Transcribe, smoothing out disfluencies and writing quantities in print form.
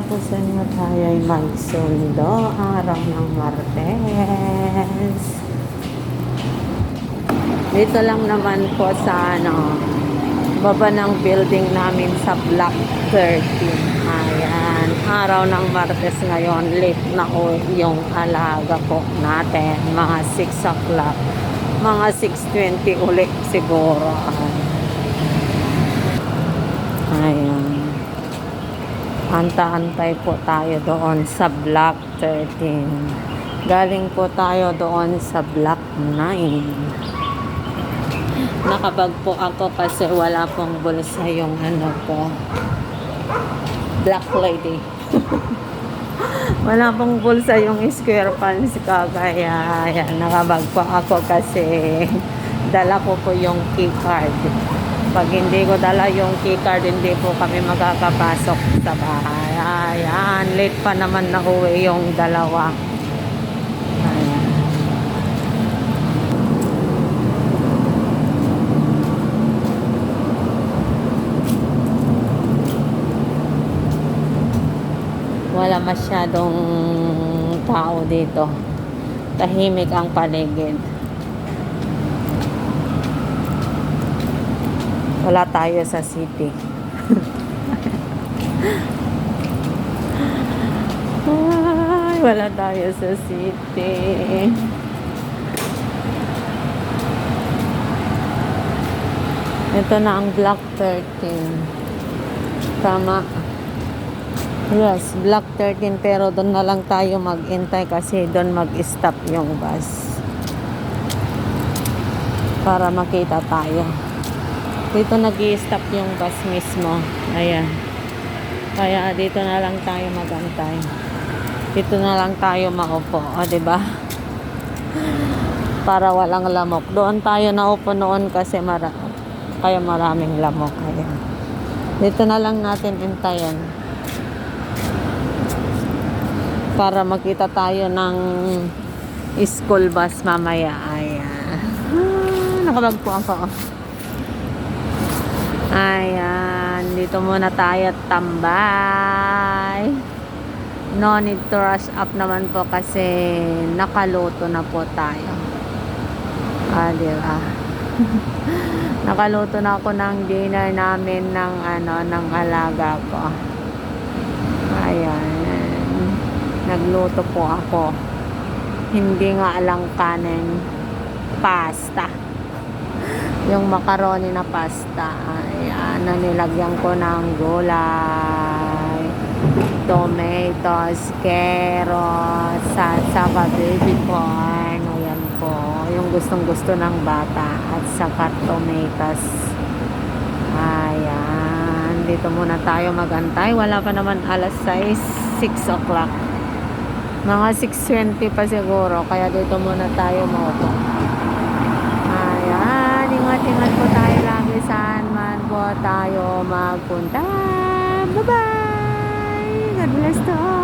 po sa inyo, tayo ay magsundo araw ng Martes. Dito lang naman po sa baba ng building namin sa Block 13. Ayan, araw ng Martes ngayon, late na o yung alaga po natin, mga 6 o'clock, mga 6:20 ulit siguro. Ayan, anta-antay po tayo doon sa Block 13. Galing po tayo doon sa Block 9. Nakabag po ako kasi wala pong bulsa yung ko, Black Lady. Wala pong bulsa yung square pants ko, kaya ayan, nakabag po ako kasi dala ko po yung key card. Pag hindi ko dala yung key card, hindi po kami makakapasok sa bahay. Ayan, late pa naman na uwi yung dalawa. Ayan. Wala masyadong tao dito. Tahimik ang paligid. Wala tayo sa city. Ay, wala tayo sa city. Ito na ang Block 13. Tama. Yes, Block 13, pero doon na lang tayo mag-intay kasi doon mag-stop yung bus. Para makita tayo. Dito nag-i-stop yung bus mismo. Ayan. Kaya dito na lang tayo mag-antay. Dito na lang tayo maupo. O, diba? Para walang lamok. Doon tayo naupo noon kasi kaya maraming lamok. Ayan. Dito na lang natin intayan. Para makita tayo ng school bus mamaya. Ayan. Nakabag po ako. Ayan. Dito muna tayo tambay. No need to rush up naman po kasi nakaluto na po tayo. Diba? Nakaluto na ako ng dinner namin ng alaga ko. Ayan. Nagluto po ako. Hindi nga lang kanin, pasta. Yung macaroni na pasta. Ayan, nilagyan ko ng gulay, tomatoes, carrots, saka baby corn. Ayan po, yung gustong gusto ng bata. At saka tomatoes. Ayan, dito muna tayo magantay. Wala pa naman alas 6 o'clock. Mga 6:20 pa siguro, kaya dito muna tayo maupo. Ayan, ingat-ingat po tayo lagi saan man po tayo magpunta. Bye-bye! God bless to all.